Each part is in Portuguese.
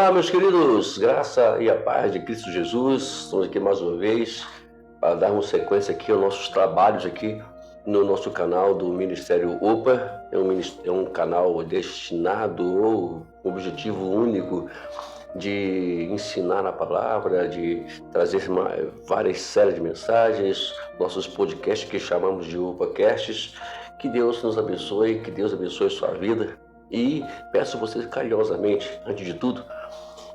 Olá, meus queridos, graça e a paz de Cristo Jesus. Estamos aqui mais uma vez para darmos sequência aqui aos nossos trabalhos aqui no nosso canal do Ministério OPA. É um canal destinado ou objetivo único de ensinar a palavra, de trazer várias séries de mensagens, nossos podcasts que chamamos de OPAcasts. Que Deus nos abençoe, que Deus abençoe a sua vida. E peço a vocês carinhosamente, antes de tudo,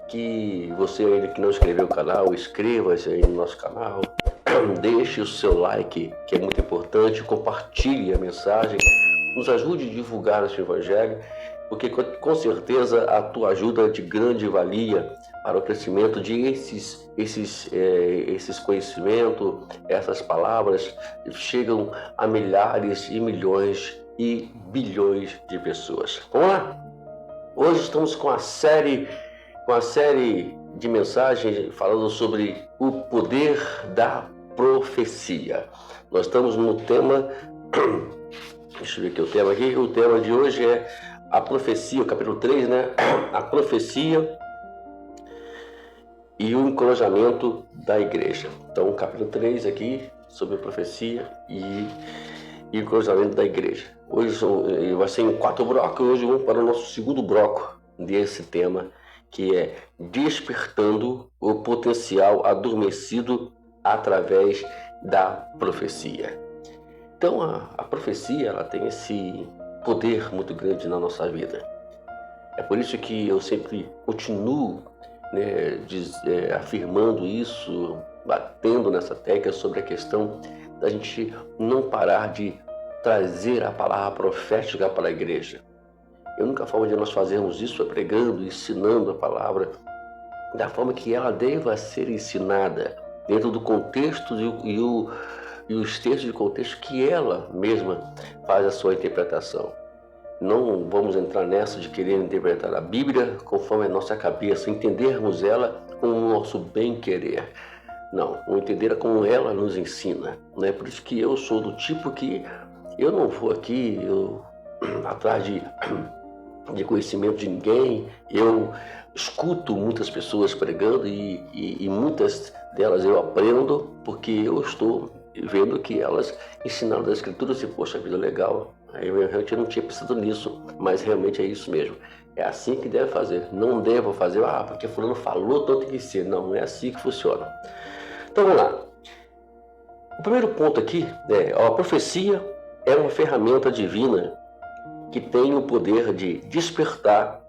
que você ainda que não inscreveu o canal, inscreva-se aí no nosso canal, deixe o seu like, que é muito importante, compartilhe a mensagem, nos ajude a divulgar esse evangelho, porque com certeza a tua ajuda é de grande valia para o crescimento de esses conhecimentos, essas palavras chegam a milhares e milhões e bilhões de pessoas. Vamos lá? Hoje estamos com a série de mensagens falando sobre o poder da profecia. Nós estamos no tema, deixa eu ver aqui o tema aqui, o tema de hoje é a profecia, o capítulo 3, né? A profecia e o encorajamento da igreja. Então, o capítulo 3 aqui, sobre a profecia e o encorajamento da igreja. Hoje vai ser em 4 blocos, hoje vamos para o nosso segundo bloco desse tema, que é despertando o potencial adormecido através da profecia. Então, a profecia ela tem esse poder muito grande na nossa vida. É por isso que eu sempre continuo afirmando isso, batendo nessa tecla sobre a questão da gente não parar de trazer a palavra profética para a igreja. A única forma de nós fazermos isso é pregando, ensinando a palavra da forma que ela deva ser ensinada, dentro do contexto e os textos de contexto que ela mesma faz a sua interpretação. Não vamos entrar nessa de querer interpretar a Bíblia conforme a nossa cabeça, entendermos ela com o nosso bem-querer. Não, o entender como ela nos ensina. Né? Por isso que eu sou do tipo que eu não vou aqui atrás de conhecimento de ninguém. Eu escuto muitas pessoas pregando e muitas delas eu aprendo porque eu estou vendo que elas ensinaram das escrituras e, poxa vida, legal. Eu realmente não tinha pensado nisso, mas realmente é isso mesmo. É assim que deve fazer. Não devo fazer, porque fulano falou, então tem que ser. Não é assim que funciona. Então vamos lá. O primeiro ponto aqui é a profecia é uma ferramenta divina que tem o poder de despertar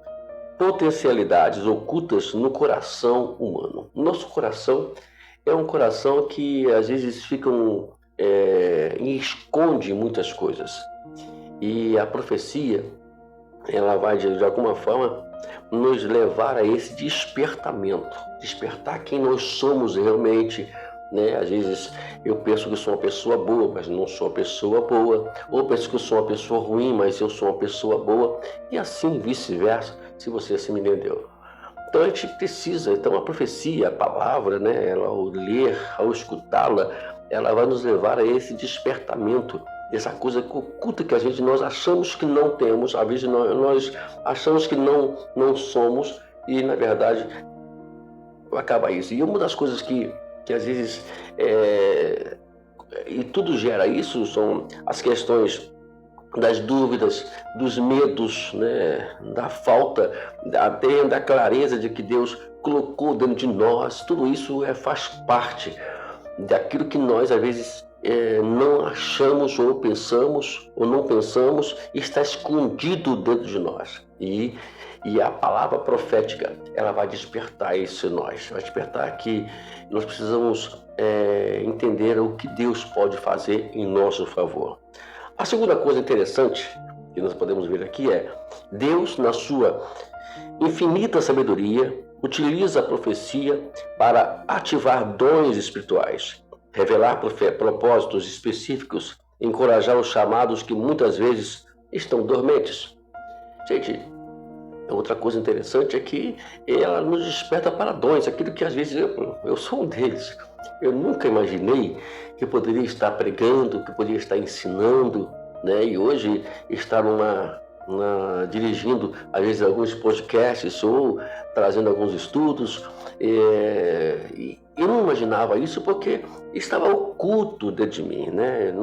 potencialidades ocultas no coração humano. Nosso coração é um coração que às vezes esconde muitas coisas. E a profecia, ela vai de alguma forma nos levar a esse despertamento, despertar quem nós somos realmente. Né? Às vezes eu penso que eu sou uma pessoa boa, mas não sou uma pessoa boa, ou penso que eu sou uma pessoa ruim, mas eu sou uma pessoa boa, e assim vice-versa, se você assim me entendeu. Então a gente precisa, a profecia, a palavra, né? Ela, ao ler, ao escutá-la, ela vai nos levar a esse despertamento, essa coisa oculta que nós achamos que não temos, às vezes nós achamos que não somos, e na verdade acaba isso. E uma das coisas que às vezes e tudo gera isso são as questões das dúvidas, dos medos, né? Da falta até da clareza de que Deus colocou dentro de nós. Tudo isso faz parte daquilo que nós às vezes não achamos ou pensamos ou não pensamos, está escondido dentro de nós. E a palavra profética, ela vai despertar isso em nós, vai despertar que nós precisamos entender o que Deus pode fazer em nosso favor. A segunda coisa interessante que nós podemos ver aqui é Deus, na sua infinita sabedoria, utiliza a profecia para ativar dons espirituais, revelar propósitos específicos, encorajar os chamados que muitas vezes estão dormentes. Gente, outra coisa interessante é que ela nos desperta para dons, aquilo que às vezes eu sou um deles. Eu nunca imaginei que eu poderia estar pregando, que eu poderia estar ensinando, né? E hoje estar dirigindo, às vezes, alguns podcasts ou trazendo alguns estudos. Eu não imaginava isso porque estava oculto dentro de mim, né?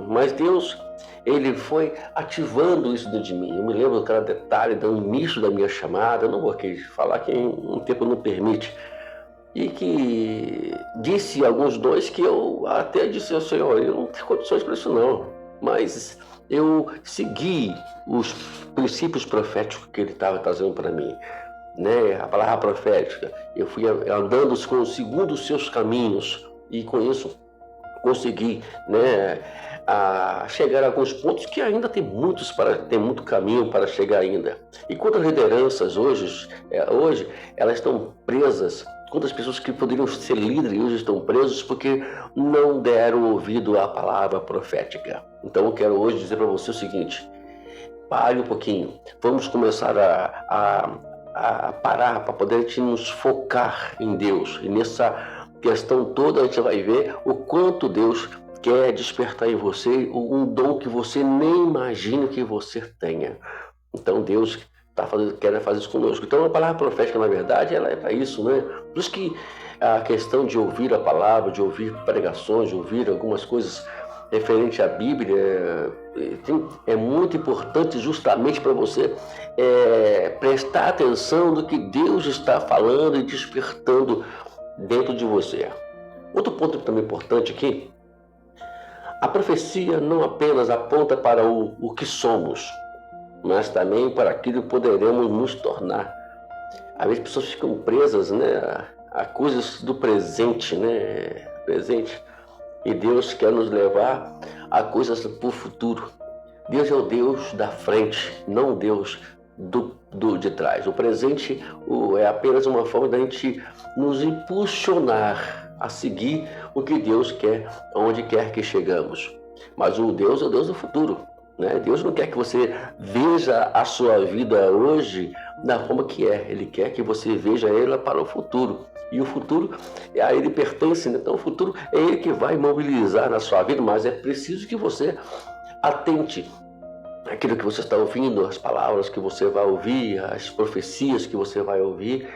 Mas Deus, Ele foi ativando isso dentro de mim. Eu me lembro de cada detalhe do início da minha chamada. Eu não vou aqui falar que um tempo não permite. E que disse a alguns dons que eu até disse ao Senhor, eu não tenho condições para isso não. Mas eu segui os princípios proféticos que Ele estava trazendo para mim. Né, a palavra profética, eu fui andando segundo os seus caminhos e com isso consegui, né, a chegar a alguns pontos que ainda tem muito caminho para chegar ainda. E quantas lideranças hoje elas estão presas, quantas pessoas que poderiam ser líderes hoje estão presos porque não deram ouvido à palavra profética. Então eu quero hoje dizer para você o seguinte: pare um pouquinho, vamos começar a parar para poder nos focar em Deus. E nessa questão toda a gente vai ver o quanto Deus quer despertar em você um dom que você nem imagina que você tenha. Então Deus quer fazer isso conosco. Então a palavra profética, na verdade, ela é para isso, né? Por isso que a questão de ouvir a palavra, de ouvir pregações, de ouvir algumas coisas referente à Bíblia é muito importante, justamente para você prestar atenção no que Deus está falando e despertando dentro de você. Outro ponto também importante aqui: a profecia não apenas aponta para o que somos, mas também para aquilo que poderemos nos tornar. Às vezes as pessoas ficam presas, né, a coisas do presente, né, presente. E Deus quer nos levar a coisas para o futuro. Deus é o Deus da frente, não o Deus de trás. O presente é apenas uma forma da gente nos impulsionar a seguir o que Deus quer, onde quer que chegamos. Mas o Deus é o Deus do futuro, né? Deus não quer que você veja a sua vida hoje da forma que é. Ele quer que você veja ela para o futuro. E o futuro a Ele pertence, né? Então o futuro é Ele que vai mobilizar na sua vida, mas é preciso que você atente àquilo que você está ouvindo, as palavras que você vai ouvir, as profecias que você vai ouvir,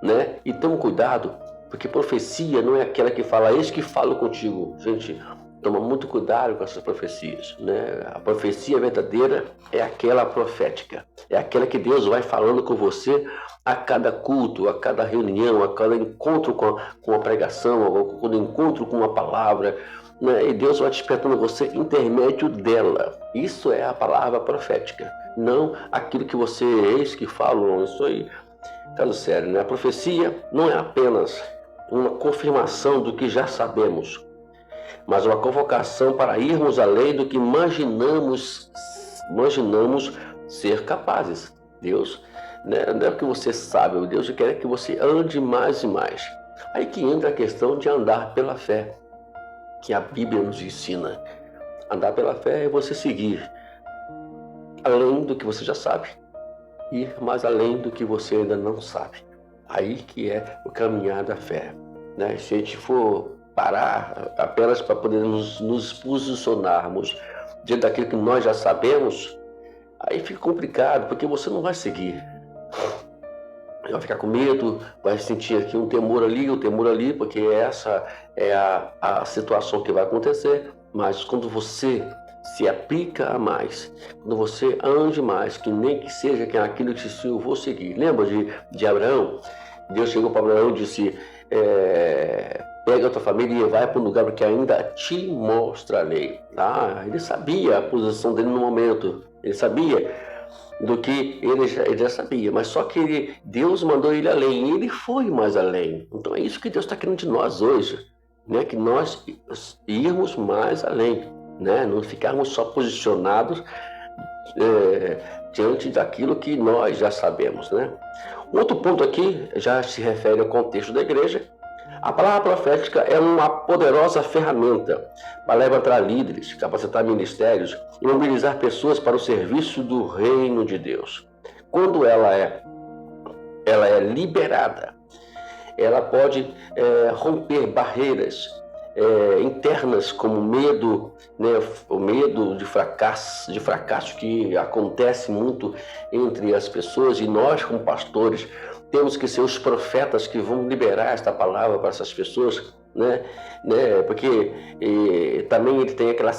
né? E tome cuidado, porque profecia não é aquela que fala, eis que falo contigo. Gente, toma muito cuidado com essas profecias, né? A profecia verdadeira é aquela profética, é aquela que Deus vai falando com você a cada culto, a cada reunião, a cada encontro com a pregação, a cada encontro com a palavra, né? E Deus vai despertando você intermédio dela. Isso é a palavra profética, não aquilo que você eis que falam. Isso aí, caso sério, né? A profecia não é apenas uma confirmação do que já sabemos, mas uma convocação para irmos além do que imaginamos ser capazes. Deus, né, não é o que você sabe, o Deus quer que você ande mais e mais. Aí que entra a questão de andar pela fé, que a Bíblia nos ensina. Andar pela fé é você seguir além do que você já sabe, ir mais além do que você ainda não sabe. Aí que é o caminhar da fé, né? Se a gente for parar apenas para poder nos posicionarmos diante daquilo que nós já sabemos, aí fica complicado, porque você não vai seguir. Vai ficar com medo, vai sentir aqui um temor ali, porque essa é a situação que vai acontecer. Mas quando você se aplica a mais, quando você ande mais, que nem que seja aquilo que eu vou seguir. Lembra de Abraão? Deus chegou para Abraão e disse, pega a tua família e vai para um lugar que ainda te mostrarei. Ele sabia a posição dele no momento, ele sabia do que ele já sabia, mas só que Deus mandou ele além, e ele foi mais além. Então é isso que Deus está querendo de nós hoje, né? Que nós irmos mais além, né? Não ficarmos só posicionados diante daquilo que nós já sabemos, né? Outro ponto aqui já se refere ao contexto da igreja. A palavra profética é uma poderosa ferramenta para levantar líderes, capacitar ministérios e mobilizar pessoas para o serviço do reino de Deus. Quando ela é liberada, ela pode romper barreiras, internas, como medo, né, o medo de fracasso que acontece muito entre as pessoas, e nós, como pastores, temos que ser os profetas que vão liberar esta palavra para essas pessoas, né? Porque também eles têm aquela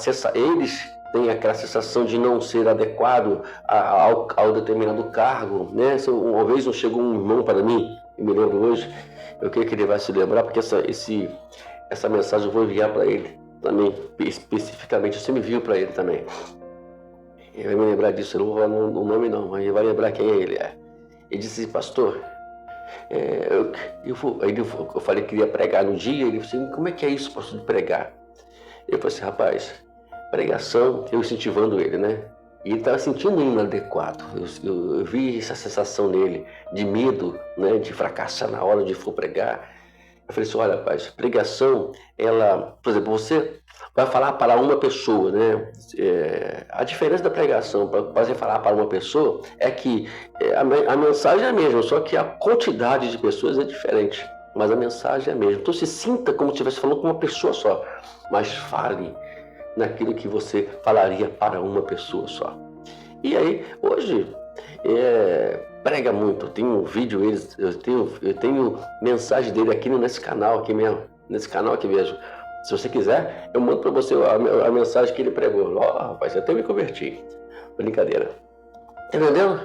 sensação de não ser adequado ao determinado cargo, né? Uma vez chegou um irmão para mim, eu me lembro hoje, eu creio que ele vai se lembrar, porque essa mensagem eu vou enviar para ele também, especificamente, você me viu para ele também. Ele vai me lembrar disso, eu não vou falar o nome não, mas ele vai lembrar quem ele é. Ele disse: pastor, eu falei que ia pregar no dia. Ele disse: como é que é isso, pastor, de pregar? Eu falei assim: rapaz, pregação, eu incentivando ele, né? E ele estava sentindo inadequado. Eu vi essa sensação nele de medo, né, de fracassar na hora de for pregar. Eu falei assim: olha, rapaz, pregação, ela, por exemplo, você vai falar para uma pessoa, né? A diferença da pregação para você falar para uma pessoa é que a mensagem é a mesma, só que a quantidade de pessoas é diferente, mas a mensagem é a mesma. Então se sinta como se estivesse falando com uma pessoa só, mas fale naquilo que você falaria para uma pessoa só. E aí, hoje, prega muito. Eu tenho um vídeo, eu tenho mensagem dele aqui nesse canal aqui mesmo, nesse canal aqui mesmo. Se você quiser, eu mando para você a mensagem que ele pregou. Rapaz, eu até me converti. Brincadeira. Entendeu?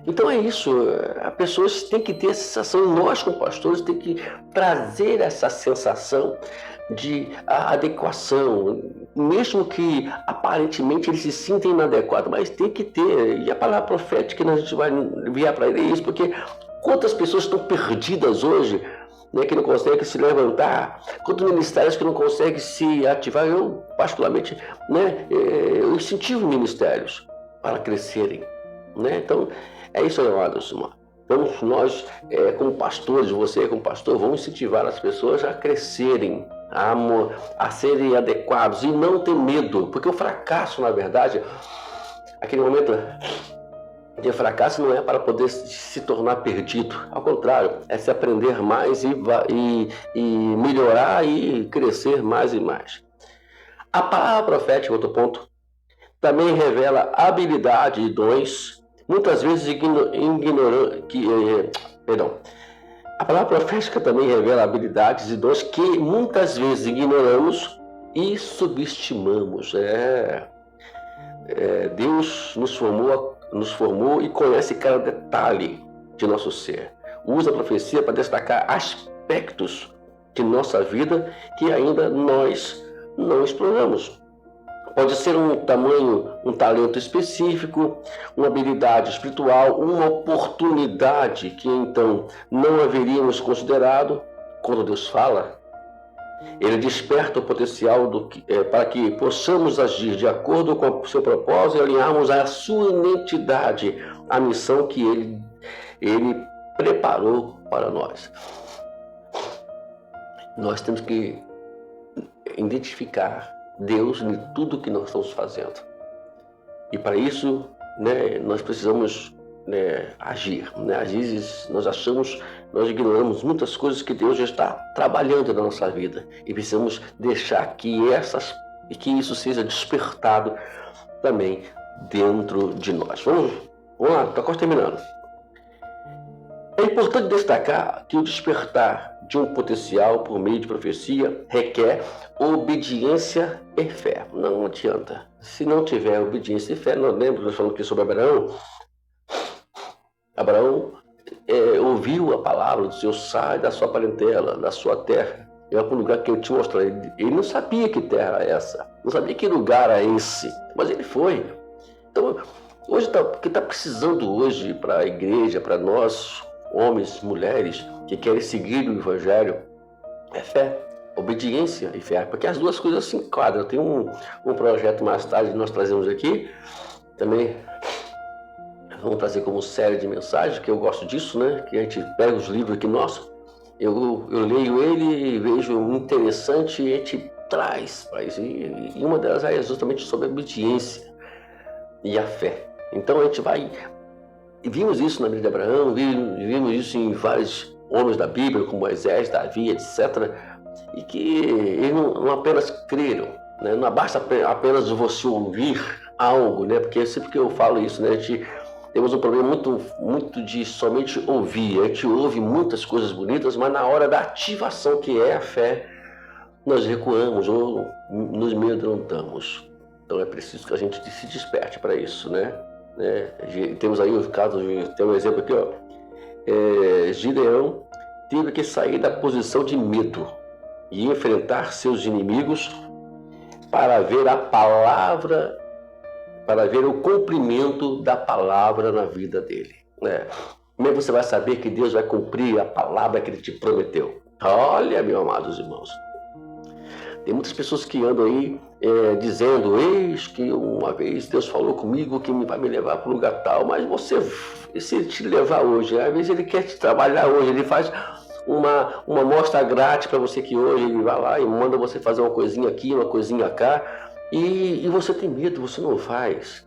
Então é isso. As pessoas têm que ter essa sensação, nós como pastores temos que trazer essa sensação de adequação, mesmo que aparentemente eles se sintam inadequados, mas tem que ter. E a palavra profética que a gente vai enviar para ele é isso, porque quantas pessoas estão perdidas hoje, né, que não conseguem se levantar, quantos ministérios que não conseguem se ativar. Eu, particularmente, né, eu incentivo ministérios para crescerem, né? Então, é isso aí, amados irmãos. Vamos nós, como pastores, você como pastor, vamos incentivar as pessoas a crescerem, a serem adequados e não ter medo, porque o fracasso, na verdade, aquele momento de fracasso não é para poder se tornar perdido, ao contrário, é se aprender mais e melhorar e crescer mais e mais. A palavra profética, outro ponto, também revela habilidade e dons, muitas vezes a palavra profética também revela habilidades e dons que muitas vezes ignoramos e subestimamos. Deus nos formou e conhece cada detalhe de nosso ser. Usa a profecia para destacar aspectos de nossa vida que ainda nós não exploramos. Pode ser um talento específico, uma habilidade espiritual, uma oportunidade que então não haveríamos considerado. Quando Deus fala, Ele desperta o potencial para que possamos agir de acordo com o seu propósito e alinharmos a sua identidade, a missão que Ele preparou para nós. Nós temos que identificar Deus em tudo que nós estamos fazendo. E para isso, né, nós precisamos, agir. Né? Às vezes nós ignoramos muitas coisas que Deus já está trabalhando na nossa vida. E precisamos deixar que isso seja despertado também dentro de nós. Vamos lá, está quase terminando. É importante destacar que o despertar de um potencial por meio de profecia requer obediência e fé. Não adianta. Se não tiver obediência e fé, nós falamos aqui sobre Abraão. Abraão ouviu a palavra do Senhor: sai da sua parentela, da sua terra, e vai para um lugar que eu te mostrarei. Ele não sabia que terra era essa, não sabia que lugar era esse, mas ele foi. Então, hoje o que está precisando hoje para a igreja, para nós, homens, mulheres que querem seguir o Evangelho, é fé, obediência e fé, porque as duas coisas se enquadram. Tem um projeto mais tarde que nós trazemos aqui, também vamos trazer como série de mensagens, que eu gosto disso, né? Que a gente pega os livros aqui nossos, eu leio ele, vejo interessante e a gente traz para isso. E uma delas é justamente sobre a obediência e a fé. Então a gente vai... E vimos isso na vida de Abraão, vimos isso em vários homens da Bíblia, como Moisés, Davi, etc. e que eles não apenas creram, né? Não basta apenas você ouvir algo, né? Porque sempre que eu falo isso, né? A gente temos um problema muito de somente ouvir. A gente ouve muitas coisas bonitas, mas na hora da ativação, que é a fé, nós recuamos ou nos amedrontamos. Então é preciso que a gente se desperte para isso, né? Temos aí o caso, tem um exemplo aqui, ó. Gideão teve que sair da posição de medo e enfrentar seus inimigos para ver a palavra, para ver o cumprimento da palavra na vida dele, né? Como é que você vai saber que Deus vai cumprir a palavra que Ele te prometeu? Olha, meus amados irmãos, tem muitas pessoas que andam aí dizendo: eis que uma vez Deus falou comigo que vai me levar para um lugar tal, mas se Ele te levar hoje, às vezes Ele quer te trabalhar hoje, Ele faz uma amostra grátis para você, que hoje Ele vai lá e manda você fazer uma coisinha aqui, uma coisinha cá, e você tem medo, você não faz.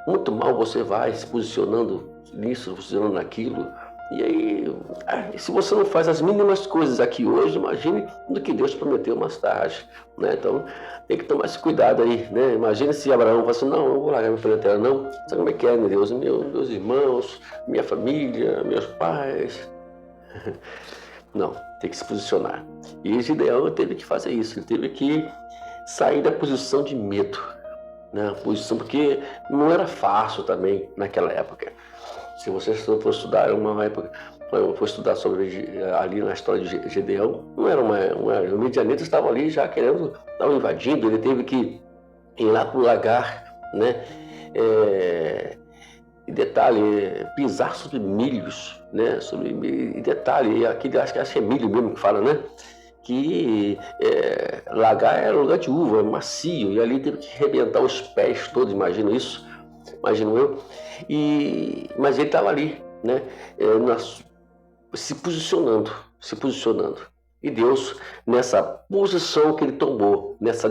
Muito mal você vai se posicionando nisso, se posicionando naquilo. E aí, se você não faz as mínimas coisas aqui hoje, imagine do que Deus prometeu mais tarde, né? Então, tem que tomar esse cuidado aí, né? Imagine se Abraão fala assim: não, eu não vou largar minha parentela, não. Sabe como é que é, né, Deus? Meus irmãos, minha família, meus pais. Não, tem que se posicionar. E Gideão teve que fazer isso, ele teve que sair da posição de medo, né? Posição, porque não era fácil também naquela época. Se você for estudar uma época, for estudar sobre ali na história de Gideão, não era os midianitas estavam ali já estavam invadindo, ele teve que ir lá para o lagar, né? E detalhe, pisar sobre milhos, né? E detalhe, aquele, acho que é milho mesmo que fala, né? Que lagar era lugar de uva, macio, e ali teve que arrebentar os pés todos, imagino isso. Imagino eu, mas ele estava ali, né, se posicionando. E Deus, nessa posição que ele tomou, nessa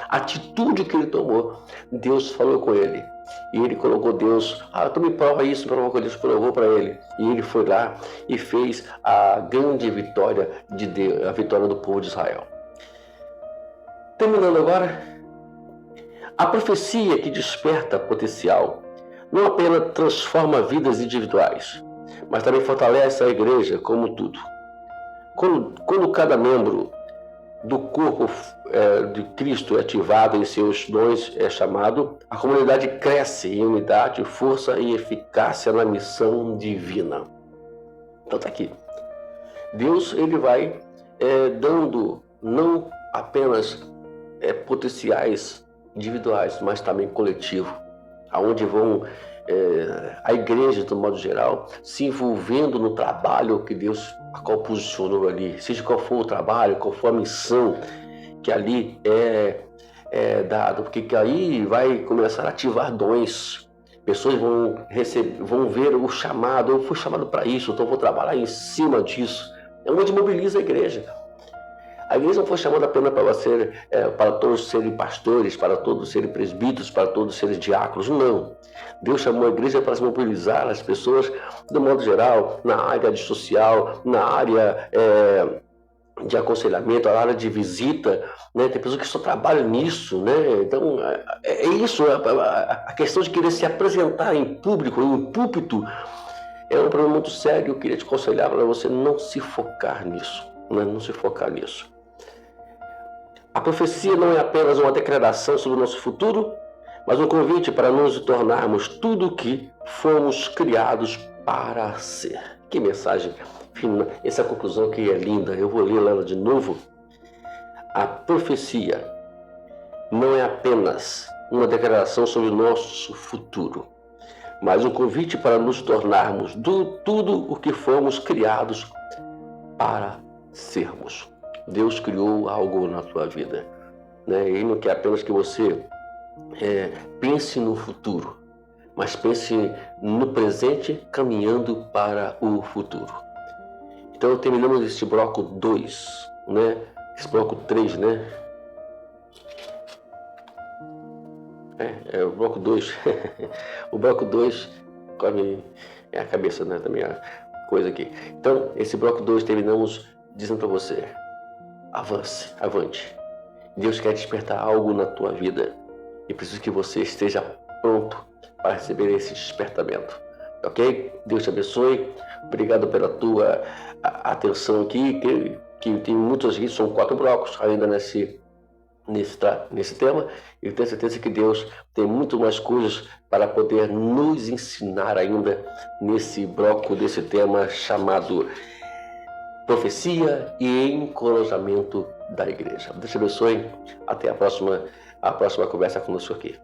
atitude que ele tomou, Deus falou com ele. E ele colocou Deus: tu me prova isso, prova que Deus provou para ele. E ele foi lá e fez a grande vitória de Deus, a vitória do povo de Israel. Terminando agora, a profecia que desperta potencial não apenas transforma vidas individuais, mas também fortalece a igreja como tudo. Quando cada membro do corpo de Cristo é ativado em seus dons, é chamado, a comunidade cresce em unidade, força e eficácia na missão divina. Então está aqui. Deus, ele vai dando não apenas potenciais individuais, mas também coletivo, aonde vão a igreja, de um modo geral, se envolvendo no trabalho que Deus a qual posicionou ali, seja qual for o trabalho, qual for a missão que ali é dado, porque aí vai começar a ativar dons. Pessoas vão ver o chamado: eu fui chamado para isso, então eu vou trabalhar em cima disso. É onde mobiliza a igreja. A igreja não foi chamada apenas para todos serem pastores, para todos serem presbíteros, para todos serem diáconos. Não. Deus chamou a igreja para se mobilizar as pessoas, do modo geral, na área de social, na área de aconselhamento, na área de visita, né? Tem pessoas que só trabalham nisso, né? Então, é isso, a questão de querer se apresentar em público, em púlpito, é um problema muito sério. Eu queria te aconselhar para você não se focar nisso, né? Não se focar nisso. A profecia não é apenas uma declaração sobre o nosso futuro, mas um convite para nos tornarmos tudo o que fomos criados para ser. Que mensagem fina, essa conclusão que é linda. Eu vou ler ela de novo. A profecia não é apenas uma declaração sobre o nosso futuro, mas um convite para nos tornarmos tudo o que fomos criados para sermos. Deus criou algo na tua vida, né? Ele não quer apenas que você pense no futuro, mas pense no presente, caminhando para o futuro. Então terminamos este bloco 2, né? Esse bloco 3, né? O bloco 2. O bloco 2 é a cabeça, né? Também a coisa aqui. Então, esse bloco 2 terminamos dizendo para você: avance, avante. Deus quer despertar algo na tua vida e preciso que você esteja pronto para receber esse despertamento. Ok? Deus te abençoe. Obrigado pela tua atenção aqui, que tem muitos aqui, são 4 blocos ainda nesse tema, e tenho certeza que Deus tem muito mais coisas para poder nos ensinar ainda nesse bloco desse tema chamado profecia e encorajamento da igreja. Deus te abençoe. Até a próxima conversa conosco aqui.